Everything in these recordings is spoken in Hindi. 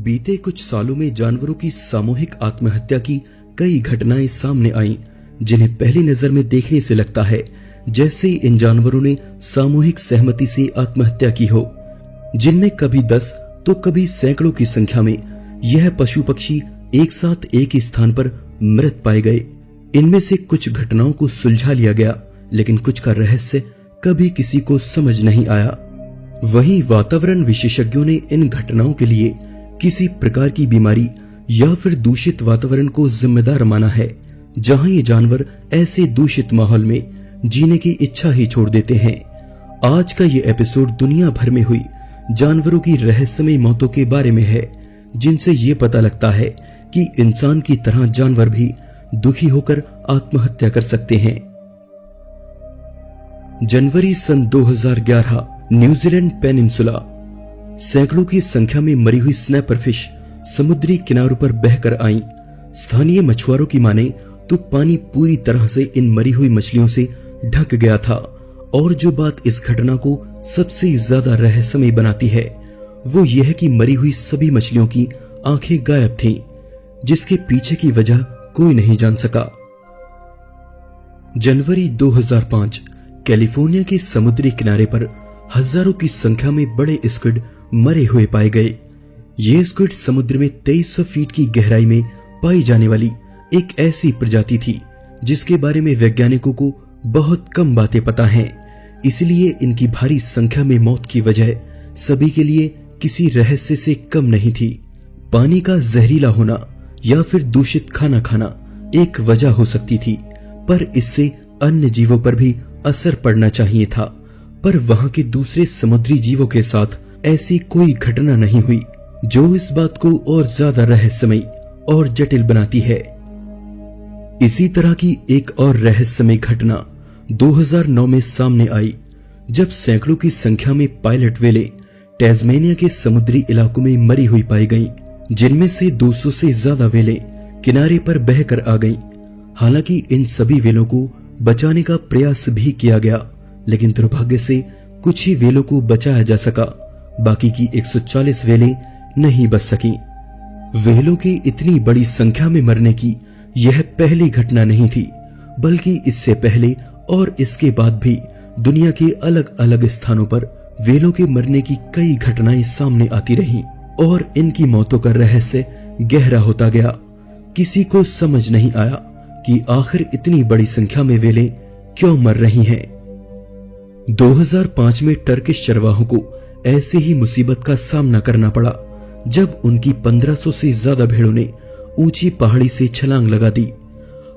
बीते कुछ सालों में जानवरों की सामूहिक आत्महत्या की कई घटनाएं सामने आईं, जिन्हें पहली नजर में देखने से लगता है जैसे इन जानवरों ने सामूहिक सहमति से आत्महत्या की हो, जिनमें कभी 10 तो कभी सैकड़ों की संख्या में यह पशु पक्षी एक साथ एक ही स्थान पर मृत पाए गए। इनमें से कुछ घटनाओं को सुलझा लिया गया, लेकिन कुछ का रहस्य कभी किसी को समझ नहीं आया। वहीं वातावरण विशेषज्ञों ने इन घटनाओं के लिए किसी प्रकार की बीमारी या फिर दूषित वातावरण को जिम्मेदार माना है, जहां ये जानवर ऐसे दूषित माहौल में जीने की इच्छा ही छोड़ देते हैं। आज का ये एपिसोड दुनिया भर में हुई जानवरों की रहस्यमय मौतों के बारे में है, जिनसे ये पता लगता है कि इंसान की तरह जानवर भी दुखी होकर आत्महत्या कर सकते हैं। जनवरी सन 2011 न्यूजीलैंड पेनिनसुला। सैकड़ों की संख्या में मरी हुई स्नैपर फिश समुद्री किनारों पर बहकर आईं। स्थानीय मछुआरों की माने तो पानी पूरी तरह से इन मरी हुई मछलियों से ढक गया था, और जो बात इस घटना को सबसे ज्यादा रहस्यमय बनाती है वो यह है कि मरी हुई सभी मछलियों की आंखें गायब थीं, जिसके पीछे की वजह कोई नहीं जान सका। जनवरी 2005 कैलिफोर्निया के समुद्री किनारे पर हजारों की संख्या में बड़े स्क्विड मरे हुए पाए गए। ये स्क्विड समुद्र में 2300 फीट की गहराई में पाई जाने वाली एक ऐसी प्रजाति थी जिसके बारे में वैज्ञानिकों को बहुत कम बातें पता हैं। इसलिए इनकी भारी संख्या में मौत की वजह सभी के लिए किसी रहस्य से कम नहीं थी। पानी का जहरीला होना या फिर दूषित खाना खाना एक वजह हो सकती थी, पर इससे अन्य जीवों पर भी असर पड़ना चाहिए था। पर वहां के दूसरे समुद्री जीवों के साथ ऐसी कोई घटना नहीं हुई, जो इस बात को और ज्यादा रहस्यमय और जटिल बनाती है। इसी तरह की एक और रहस्यमय घटना 2009 में सामने आई, जब सैकड़ों की संख्या में पायलट व्हेलें टैस्मेनिया के समुद्री इलाकों में मरी हुई पाई गईं, जिनमें से 200 से ज्यादा व्हेलें किनारे पर बहकर आ गईं। हालांकि इन सभी व्हेलों को बचाने का प्रयास भी किया गया, लेकिन दुर्भाग्य से कुछ ही व्हेलों को बचाया जा सका। बाकी की 140 व्हेलें नहीं बच सकी। व्हेलों की इतनी बड़ी संख्या में मरने की यह पहली घटना नहीं थी, बल्कि इससे पहले और इसके बाद भी दुनिया के अलग अलग स्थानों पर व्हेलों के मरने की कई घटनाएं सामने आती रहीं, और इनकी मौतों का रहस्य गहरा होता गया। किसी को समझ नहीं आया कि आखिर इतनी बड़ी संख्या में व्हेलें क्यों मर रही हैं। 2005 में टर्किश चरवाहों को ऐसे ही मुसीबत का सामना करना पड़ा, जब उनकी 1500 से ज्यादा भेड़ों ने ऊंची पहाड़ी से छलांग लगा दी।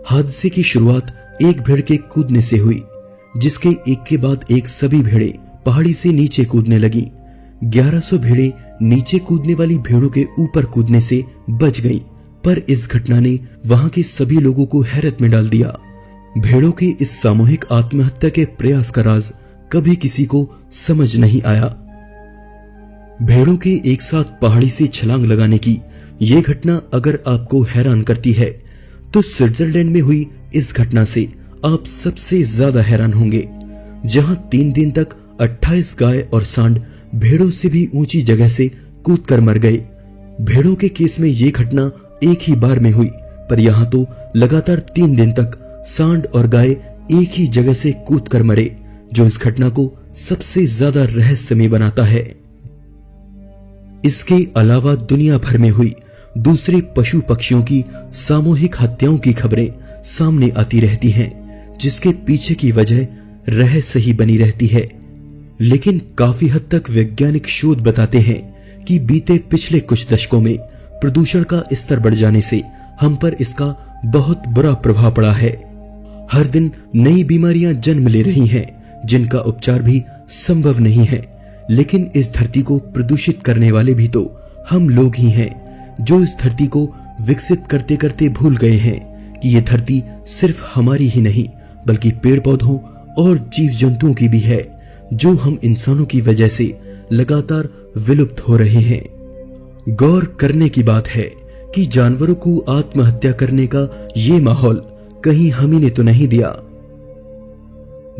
हादसे की शुरुआत एक भेड़ के कूदने से हुई, जिसके एक के बाद एक सभी भेड़ें पहाड़ी से नीचे कूदने लगी। 1100 भेड़ें नीचे कूदने वाली भेड़ों के ऊपर कूदने से बच गईं, पर इस घटना ने वहां के सभी लोगों को हैरत में डाल दिया। भेड़ों के इस सामूहिक आत्महत्या के प्रयास का राज कभी किसी को समझ नहीं आया। भेड़ों के एक साथ पहाड़ी से छलांग लगाने की यह घटना अगर आपको हैरान करती है, तो स्विट्जरलैंड में हुई इस घटना से आप सबसे ज्यादा हैरान होंगे, जहां 3 दिन तक 28 गाय और सांड भेड़ों से भी ऊंची जगह से कूदकर मर गए। भेड़ों के केस में यह घटना एक ही बार में हुई, पर यहां तो लगातार 3 दिन तक सांड और गाय एक ही जगह से कूदकर मरे, जो इस घटना को सबसे ज्यादा रहस्यमय बनाता है। इसके अलावा दुनिया भर में हुई दूसरे पशु पक्षियों की सामूहिक हत्याओं की खबरें सामने आती रहती हैं, जिसके पीछे की वजह रहस्य ही बनी रहती है। लेकिन काफी हद तक वैज्ञानिक शोध बताते हैं कि बीते पिछले कुछ दशकों में प्रदूषण का स्तर बढ़ जाने से हम पर इसका बहुत बुरा प्रभाव पड़ा है। हर दिन नई बीमारियां जन्म ले रही हैं, जिनका उपचार भी संभव नहीं है। लेकिन इस धरती को प्रदूषित करने वाले भी तो हम लोग ही हैं, जो इस धरती को विकसित करते करते भूल गए हैं कि ये धरती सिर्फ हमारी ही नहीं, बल्कि पेड़ पौधों और जीव जंतुओं की भी है, जो हम इंसानों की वजह से लगातार विलुप्त हो रहे हैं। गौर करने की बात है कि जानवरों को आत्महत्या करने का ये माहौल कहीं हम ही ने तो नहीं दिया।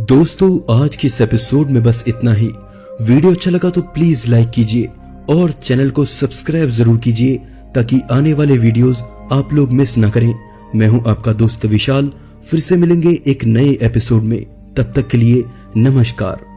दोस्तों, आज के इस एपिसोड में बस इतना ही। वीडियो अच्छा लगा तो प्लीज लाइक कीजिए और चैनल को सब्सक्राइब जरूर कीजिए ताकि आने वाले वीडियोस आप लोग मिस ना करें। मैं हूं आपका दोस्त विशाल, फिर से मिलेंगे एक नए एपिसोड में। तब तक के लिए नमस्कार।